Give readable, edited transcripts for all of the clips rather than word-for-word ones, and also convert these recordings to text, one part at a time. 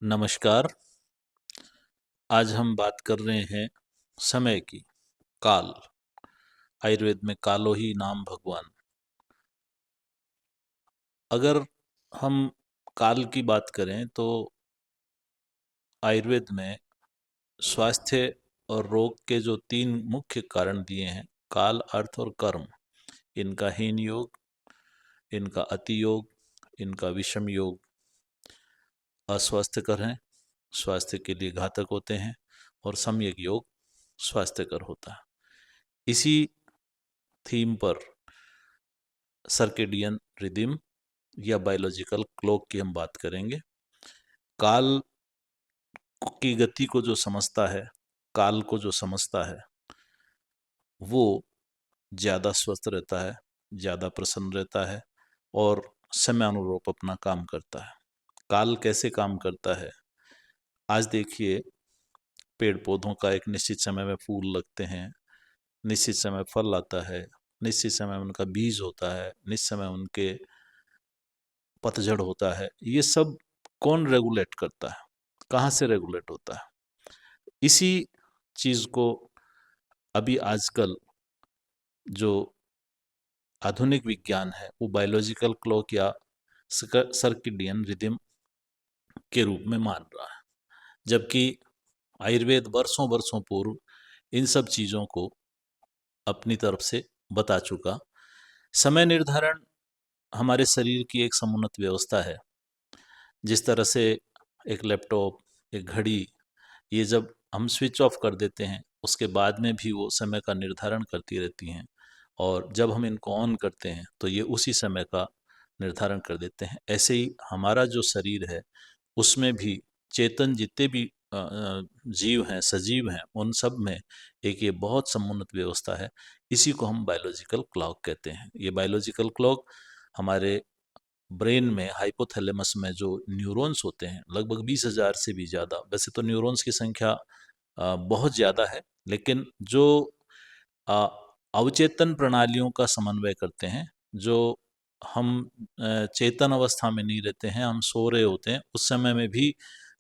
नमस्कार। आज हम बात कर रहे हैं समय की। काल। आयुर्वेद में कालो ही नाम भगवान। अगर हम काल की बात करें तो आयुर्वेद में स्वास्थ्य और रोग के जो तीन मुख्य कारण दिए हैं, काल, अर्थ और कर्म, इनका हीन योग, इनका अति योग, इनका विषम योग अस्वास्थ्यकर हैं, स्वास्थ्य के लिए घातक होते हैं, और सम्यक योग स्वास्थ्यकर होता है। इसी थीम पर सर्केडियन रिदम या बायोलॉजिकल क्लॉक की हम बात करेंगे। काल की गति को जो समझता है, काल को जो समझता है, वो ज़्यादा स्वस्थ रहता है, ज़्यादा प्रसन्न रहता है और समय अनुरूप अपना काम करता है। काल कैसे काम करता है? आज देखिए, पेड़ पौधों का एक निश्चित समय में फूल लगते हैं, निश्चित समय फल आता है, निश्चित समय उनका बीज होता है, निश्चित समय उनके पतझड़ होता है। ये सब कौन रेगुलेट करता है? कहाँ से रेगुलेट होता है? इसी चीज़ को अभी आजकल जो आधुनिक विज्ञान है वो बायोलॉजिकल क्लॉक या सर्किडियन रिदम के रूप में मान रहा है, जबकि आयुर्वेद वर्षों वर्षों पूर्व इन सब चीज़ों को अपनी तरफ से बता चुका। समय निर्धारण हमारे शरीर की एक समुन्नत व्यवस्था है। जिस तरह से एक लैपटॉप, एक घड़ी, ये जब हम स्विच ऑफ कर देते हैं उसके बाद में भी वो समय का निर्धारण करती रहती हैं, और जब हम इनको ऑन करते हैं तो ये उसी समय का निर्धारण कर देते हैं। ऐसे ही हमारा जो शरीर है उसमें भी चेतन जितने भी जीव हैं, सजीव हैं, उन सब में एक ये बहुत समुन्नत व्यवस्था है। इसी को हम बायोलॉजिकल क्लॉक कहते हैं। ये बायोलॉजिकल क्लॉक हमारे ब्रेन में, हाइपोथैलेमस में जो न्यूरॉन्स होते हैं, लगभग 20,000 से भी ज़्यादा। वैसे तो न्यूरॉन्स की संख्या बहुत ज़्यादा है, लेकिन जो अ, अवचेतन प्रणालियों का समन्वय करते हैं, जो हम चेतन अवस्था में नहीं रहते हैं, हम सो रहे होते हैं, उस समय में भी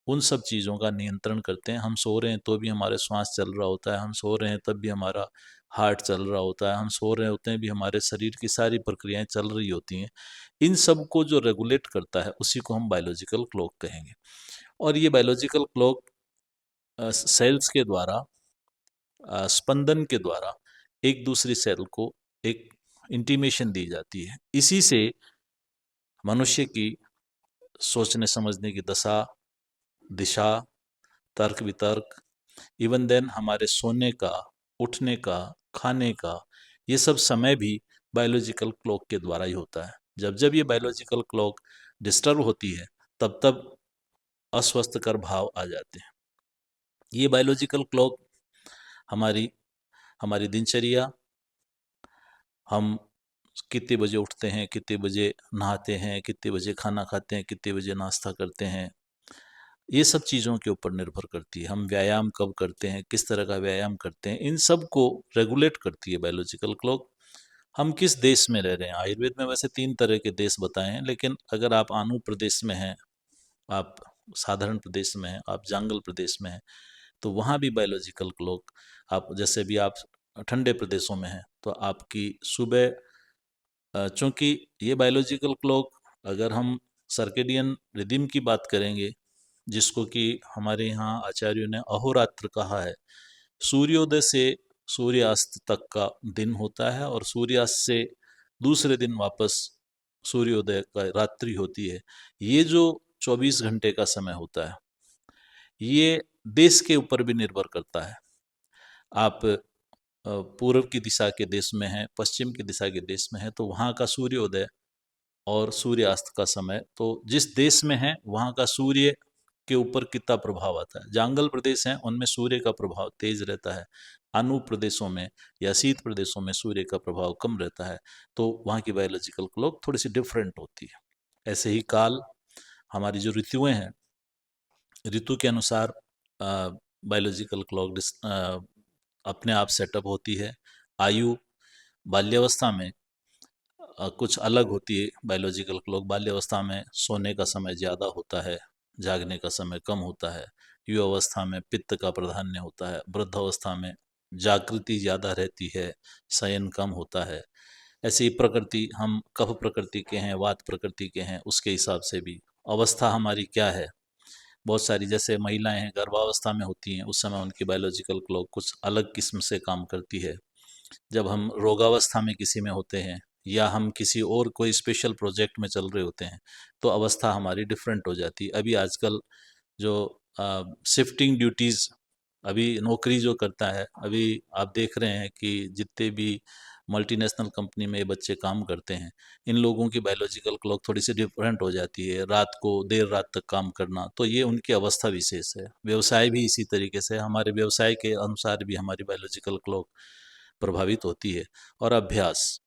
उन सब चीज़ों का नियंत्रण करते हैं। हम सो रहे हैं तो भी हमारे श्वास चल रहा होता है, हम सो रहे हैं तब भी हमारा हार्ट चल रहा होता है, हम सो रहे होते हैं भी हमारे शरीर की सारी प्रक्रियाएं चल रही होती हैं। इन सब को जो रेगुलेट करता है उसी को हम बायोलॉजिकल क्लॉक कहेंगे। और ये बायोलॉजिकल क्लॉक सेल्स के द्वारा, स्पंदन के द्वारा एक दूसरी सेल को एक इंटीमेशन दी जाती है। इसी से मनुष्य की सोचने समझने की दशा, दिशा, तर्क वितर्क, इवन देन हमारे सोने का, उठने का, खाने का, ये सब समय भी बायोलॉजिकल क्लॉक के द्वारा ही होता है। जब जब ये बायोलॉजिकल क्लॉक डिस्टर्ब होती है तब तब अस्वस्थकर भाव आ जाते हैं। ये बायोलॉजिकल क्लॉक हमारी हमारी दिनचर्या, हम कितने बजे उठते हैं, कितने बजे नहाते हैं, कितने बजे खाना खाते हैं, कितने बजे नाश्ता करते हैं, ये सब चीज़ों के ऊपर निर्भर करती है। हम व्यायाम कब करते हैं, किस तरह का व्यायाम करते हैं, इन सब को रेगुलेट करती है बायोलॉजिकल क्लॉक। हम किस देश में रह रहे हैं? आयुर्वेद में वैसे 3 तरह के देश बताए हैं, लेकिन अगर आप आनु प्रदेश में हैं, आप साधारण प्रदेश में हैं, आप जंगल प्रदेश में हैं, तो वहाँ भी बायोलॉजिकल क्लॉक, आप जैसे भी आप ठंडे प्रदेशों में हैं तो आपकी सुबह, चूंकि ये बायोलॉजिकल क्लॉक, अगर हम सर्केडियन रिदम की बात करेंगे, जिसको कि हमारे यहाँ आचार्यों ने अहोरात्र कहा है, सूर्योदय से सूर्यास्त तक का दिन होता है और सूर्यास्त से दूसरे दिन वापस सूर्योदय का रात्रि होती है। ये जो 24 घंटे का समय होता है, ये देश के ऊपर भी निर्भर करता है। आप पूर्व की दिशा के देश में हैं, पश्चिम की दिशा के देश में हैं, तो वहाँ का सूर्योदय और सूर्यास्त का समय, तो जिस देश में है वहाँ का सूर्य के ऊपर कितना प्रभाव आता है। जंगल प्रदेश हैं उनमें सूर्य का प्रभाव तेज रहता है, अनु प्रदेशों में या शीत प्रदेशों में सूर्य का प्रभाव कम रहता है, तो वहाँ की बायोलॉजिकल क्लॉक थोड़ी सी डिफरेंट होती है। ऐसे ही काल, हमारी जो ऋतुएं हैं, ऋतु के अनुसार बायोलॉजिकल क्लॉक अपने आप सेटअप होती है। आयु, बाल्यावस्था में कुछ अलग होती है बायोलॉजिकल क्लॉक। बाल्यावस्था में सोने का समय ज़्यादा होता है, जागने का समय कम होता है। युवावस्था में पित्त का प्राधान्य होता है, वृद्धावस्था में जागृति ज़्यादा रहती है, शयन कम होता है। ऐसे ही प्रकृति, हम कफ प्रकृति के हैं, वात प्रकृति के हैं, उसके हिसाब से भी अवस्था हमारी क्या है। बहुत सारी जैसे महिलाएं हैं, गर्भावस्था में होती हैं, उस समय उनकी बायोलॉजिकल क्लॉक कुछ अलग किस्म से काम करती है। जब हम रोगावस्था में किसी में होते हैं या हम किसी और कोई स्पेशल प्रोजेक्ट में चल रहे होते हैं, तो अवस्था हमारी डिफरेंट हो जाती है। अभी आजकल जो शिफ्टिंग ड्यूटीज़, अभी नौकरी जो करता है, अभी आप देख रहे हैं कि जितने भी मल्टीनेशनल कंपनी में ये बच्चे काम करते हैं, इन लोगों की बायोलॉजिकल क्लॉक थोड़ी सी डिफरेंट हो जाती है, रात को देर रात तक काम करना, तो ये उनकी अवस्था विशेष है। व्यवसाय भी इसी तरीके से, हमारे व्यवसाय के अनुसार भी हमारी बायोलॉजिकल क्लॉक प्रभावित होती है। और अभ्यास,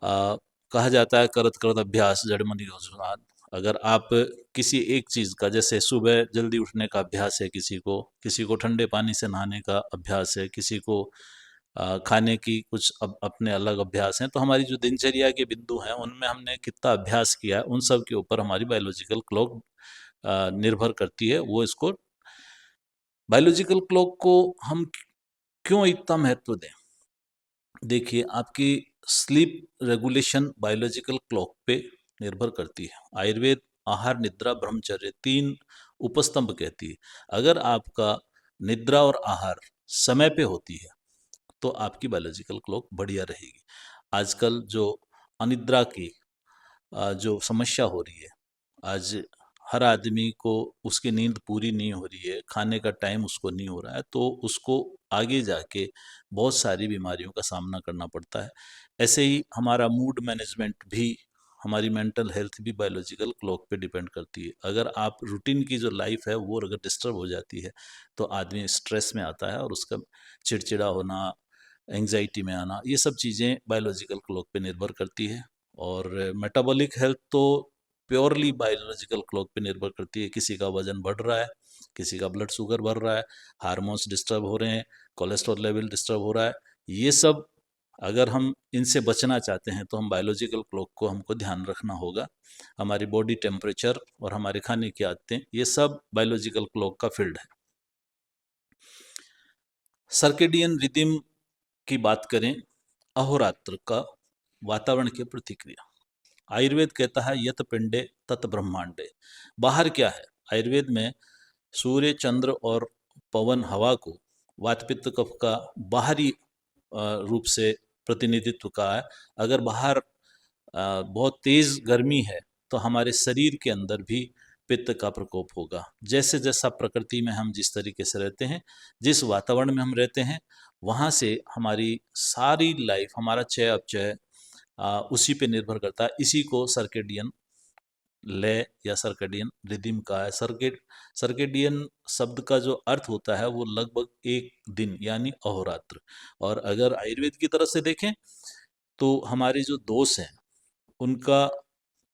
कहा जाता है करत करत अभ्यास जड़मनि रोजगार। अगर आप किसी एक चीज़ का, जैसे सुबह जल्दी उठने का अभ्यास है किसी को ठंडे पानी से नहाने का अभ्यास है, किसी को खाने की कुछ अपने अलग अभ्यास हैं, तो हमारी जो दिनचर्या के बिंदु हैं उनमें हमने कितना अभ्यास किया है, उन सब के ऊपर हमारी बायोलॉजिकल क्लॉक निर्भर करती है। वो इसको बायोलॉजिकल क्लॉक को हम क्यों इतना महत्व दें? देखिए, आपकी स्लीप रेगुलेशन बायोलॉजिकल क्लॉक पे निर्भर करती है। आयुर्वेद आहार निद्रा ब्रह्मचर्य 3 उपस्तंभ कहती है। अगर आपका निद्रा और आहार समय पे होती है तो आपकी बायोलॉजिकल क्लॉक बढ़िया रहेगी। आजकल जो अनिद्रा की जो समस्या हो रही है, आज हर आदमी को उसकी नींद पूरी नहीं हो रही है, खाने का टाइम उसको नहीं हो रहा है, तो उसको आगे जाके बहुत सारी बीमारियों का सामना करना पड़ता है। ऐसे ही हमारा मूड मैनेजमेंट भी, हमारी मेंटल हेल्थ भी बायोलॉजिकल क्लॉक पे डिपेंड करती है। अगर आप रूटीन की जो लाइफ है वो अगर डिस्टर्ब हो जाती है तो आदमी स्ट्रेस में आता है और उसका चिड़चिड़ा होना, एंजाइटी में आना, ये सब चीज़ें बायोलॉजिकल क्लॉक पे निर्भर करती है। और मेटाबॉलिक हेल्थ तो प्योरली बायोलॉजिकल क्लॉक पे निर्भर करती है। किसी का वजन बढ़ रहा है, किसी का ब्लड शुगर बढ़ रहा है, हार्मोन्स डिस्टर्ब हो रहे हैं, कोलेस्ट्रॉल लेवल डिस्टर्ब हो रहा है, ये सब अगर हम इनसे बचना चाहते हैं तो हम बायोलॉजिकल क्लॉक को हमको ध्यान रखना होगा। हमारी बॉडी टेम्परेचर और हमारे खाने की आदतें, ये सब बायोलॉजिकल क्लॉक का फील्ड है। सर्केडियन रिदम की बात करें, अहोरात्र का वातावरण की प्रतिक्रिया। आयुर्वेद कहता है यत पिंडे तत ब्रह्मांडे। बाहर क्या है? आयुर्वेद में सूर्य, चंद्र और पवन, हवा को वात पित्त कफ का बाहरी रूप से प्रतिनिधित्व का है। अगर बाहर बहुत तेज गर्मी है तो हमारे शरीर के अंदर भी पित्त का प्रकोप होगा। जैसे जैसा प्रकृति में हम जिस तरीके से रहते हैं, जिस वातावरण में हम रहते हैं, वहाँ से हमारी सारी लाइफ, हमारा चय अपचय उसी पे निर्भर करता है। इसी को सर्केडियन लय या सर्केडियन रिदम का है। सर्केडियन शब्द का जो अर्थ होता है वो लगभग एक दिन यानी अहोरात्र। और अगर आयुर्वेद की तरफ से देखें तो हमारे जो दोष हैं उनका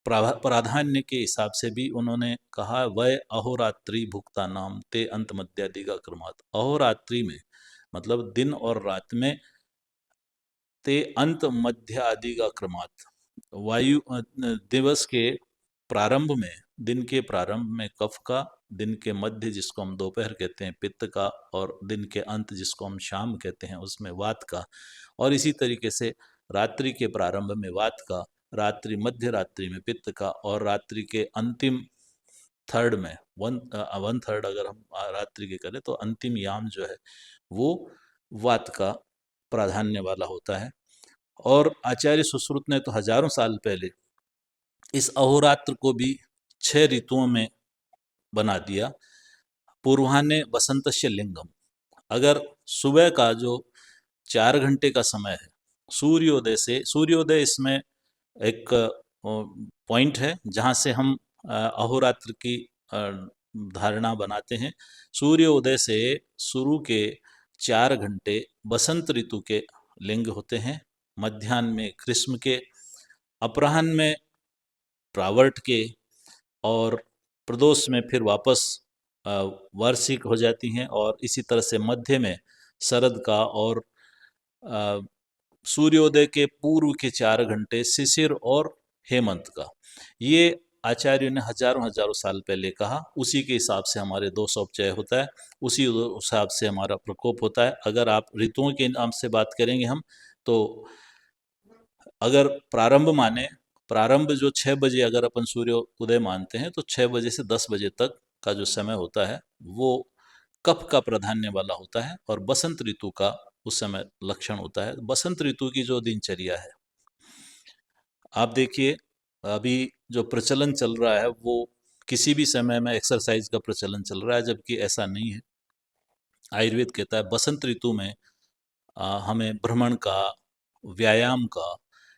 प्राधान्य के हिसाब से भी उन्होंने कहा, वह अहोरात्रि भुक्ता नाम ते अंत मध्यादिगा क्रमात्। अहोरात्रि में मतलब दिन और रात में, ते अंत मध्य आदि का क्रमात्, दिवस के प्रारंभ में, दिन के प्रारंभ में कफ का, दिन के मध्य जिसको हम दोपहर कहते हैं पित्त का, और दिन के अंत जिसको हम शाम कहते हैं उसमें वात का। और इसी तरीके से रात्रि के प्रारंभ में वात का, रात्रि मध्य रात्रि में पित्त का, और रात्रि के अंतिम थर्ड में वन थर्ड अगर हम रात्रि के करें तो अंतिम याम जो है वो वात का प्राधान्य वाला होता है। और आचार्य सुश्रुत ने तो हजारों साल पहले इस अहोरात्र को भी 6 ऋतुओं में बना दिया। पूर्वाह्ने वसंतस्य लिंगम। अगर सुबह का जो 4 घंटे का समय है, सूर्योदय इसमें एक पॉइंट है जहाँ से हम अहोरात्र की धारणा बनाते हैं। सूर्योदय से शुरू के 4 घंटे बसंत ऋतु के लिंग होते हैं, मध्याह्न में ग्रीष्म के, अपराह्न में प्रावर्त के, और प्रदोष में फिर वापस वार्षिक हो जाती हैं, और इसी तरह से मध्य में शरद का, और सूर्योदय के पूर्व के 4 घंटे शिशिर और हेमंत का। ये आचार्यों ने हजारों हजारों साल पहले कहा, उसी के हिसाब से हमारे दो उपचय होता है, उसी हिसाब से हमारा प्रकोप होता है। अगर आप ऋतुओं के नाम से बात करेंगे हम, तो अगर प्रारंभ माने, प्रारंभ जो 6 बजे अगर अपन सूर्य उदय मानते हैं, तो 6 बजे से 10 बजे तक का जो समय होता है वो कफ का प्राधान्य वाला होता है, और बसंत ऋतु का उस समय लक्षण होता है। बसंत ऋतु की जो दिनचर्या है, आप देखिए, अभी जो प्रचलन चल रहा है वो किसी भी समय में एक्सरसाइज का प्रचलन चल रहा है, जबकि ऐसा नहीं है। आयुर्वेद कहता है बसंत ऋतु में हमें भ्रमण का, व्यायाम का,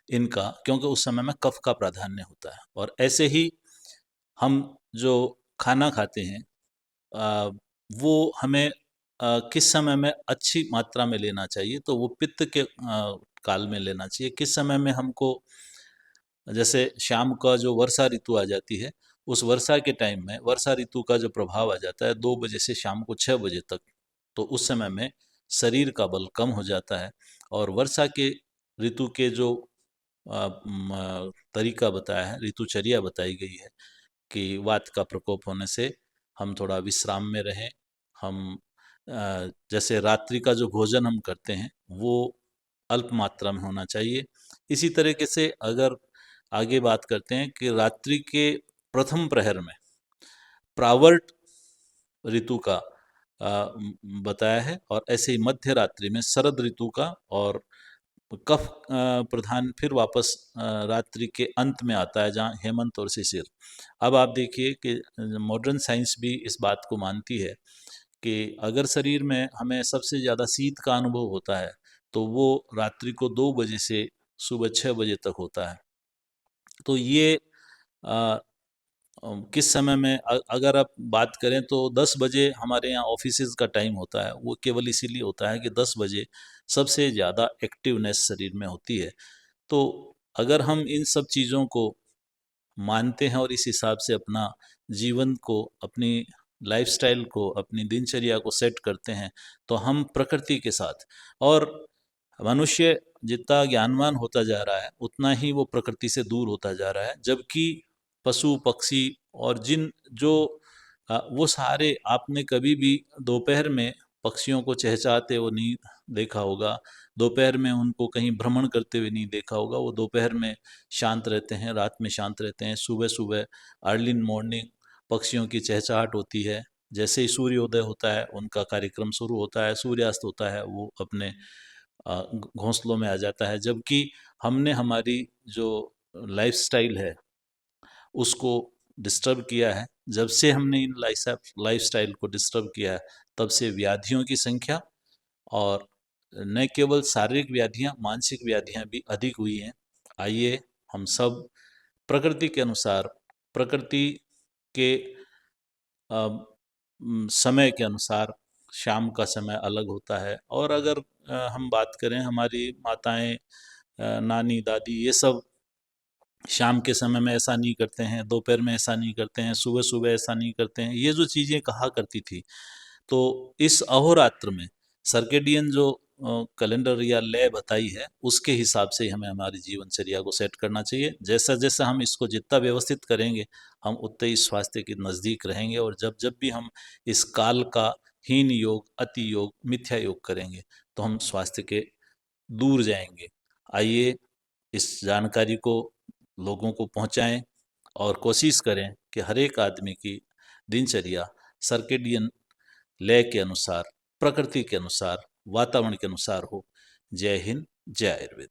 इनका, क्योंकि उस समय में कफ का प्राधान्य होता है। और ऐसे ही हम जो खाना खाते हैं, आ, वो हमें किस समय में अच्छी मात्रा में लेना चाहिए, तो वो पित्त के काल में लेना चाहिए। किस समय में हमको, जैसे शाम का जो वर्षा ऋतु आ जाती है, उस वर्षा के टाइम में वर्षा ऋतु का जो प्रभाव आ जाता है 2 बजे से शाम को 6 बजे तक, तो उस समय में शरीर का बल कम हो जाता है। और वर्षा के ऋतु के जो तरीका बताया है, ऋतुचर्या बताई गई है कि वात का प्रकोप होने से हम थोड़ा विश्राम में रहें। हम जैसे रात्रि का जो भोजन हम करते हैं वो अल्प मात्रा में होना चाहिए। इसी तरीके से अगर आगे बात करते हैं कि रात्रि के प्रथम प्रहर में प्रावर्त ऋतु का बताया है, और ऐसे ही मध्य रात्रि में शरद ऋतु का, और कफ प्रधान फिर वापस रात्रि के अंत में आता है जहाँ हेमंत और शिशिर। अब आप देखिए कि मॉडर्न साइंस भी इस बात को मानती है कि अगर शरीर में हमें सबसे ज़्यादा शीत का अनुभव होता है, तो वो रात्रि को 2 बजे से सुबह 6 बजे तक होता है। तो ये किस समय में, अगर आप बात करें तो 10 बजे हमारे यहाँ ऑफिसेज का टाइम होता है, वो केवल इसीलिए होता है कि 10 बजे सबसे ज़्यादा एक्टिवनेस शरीर में होती है। तो अगर हम इन सब चीज़ों को मानते हैं और इस हिसाब से अपना जीवन को, अपनी लाइफस्टाइल को, अपनी दिनचर्या को सेट करते हैं, तो हम प्रकृति के साथ, और मनुष्य जितना ज्ञानवान होता जा रहा है उतना ही वो प्रकृति से दूर होता जा रहा है। जबकि पशु पक्षी और जिन जो वो सारे, आपने कभी भी दोपहर में पक्षियों को चहचहाते हुए नहीं देखा होगा, दोपहर में उनको कहीं भ्रमण करते हुए नहीं देखा होगा। वो दोपहर में शांत रहते हैं, रात में शांत रहते हैं। सुबह सुबह अर्ली मॉर्निंग पक्षियों की चहचहाट होती है, जैसे ही सूर्योदय होता है उनका कार्यक्रम शुरू होता है, सूर्यास्त होता है वो अपने घोंसलों में आ जाता है। जबकि हमने हमारी जो लाइफस्टाइल है उसको डिस्टर्ब किया है। जब से हमने इन लाइफस्टाइल को डिस्टर्ब किया है, तब से व्याधियों की संख्या, और न केवल शारीरिक व्याधियां, मानसिक व्याधियां भी अधिक हुई हैं। आइए हम सब प्रकृति के अनुसार, प्रकृति के समय के अनुसार, शाम का समय अलग होता है। और अगर हम बात करें, हमारी माताएं, नानी दादी, ये सब शाम के समय में ऐसा नहीं करते हैं, दोपहर में ऐसा नहीं करते हैं, सुबह सुबह ऐसा नहीं करते हैं, ये जो चीज़ें कहा करती थी। तो इस अहोरात्र में सर्केडियन जो कैलेंडर या लय बताई है, उसके हिसाब से ही हमें हमारी जीवनचर्या को सेट करना चाहिए। जैसा जैसा हम इसको जितना व्यवस्थित करेंगे, हम उतने ही स्वास्थ्य के नज़दीक रहेंगे। और जब जब भी हम इस काल का हीन योग, अति योग, मिथ्या योग करेंगे, तो हम स्वास्थ्य के दूर जाएंगे। आइए इस जानकारी को लोगों को पहुंचाएं, और कोशिश करें कि हर एक आदमी की दिनचर्या सर्केडियन लय के अनुसार, प्रकृति के अनुसार, वातावरण के अनुसार हो। जय हिंद, जय आयुर्वेद।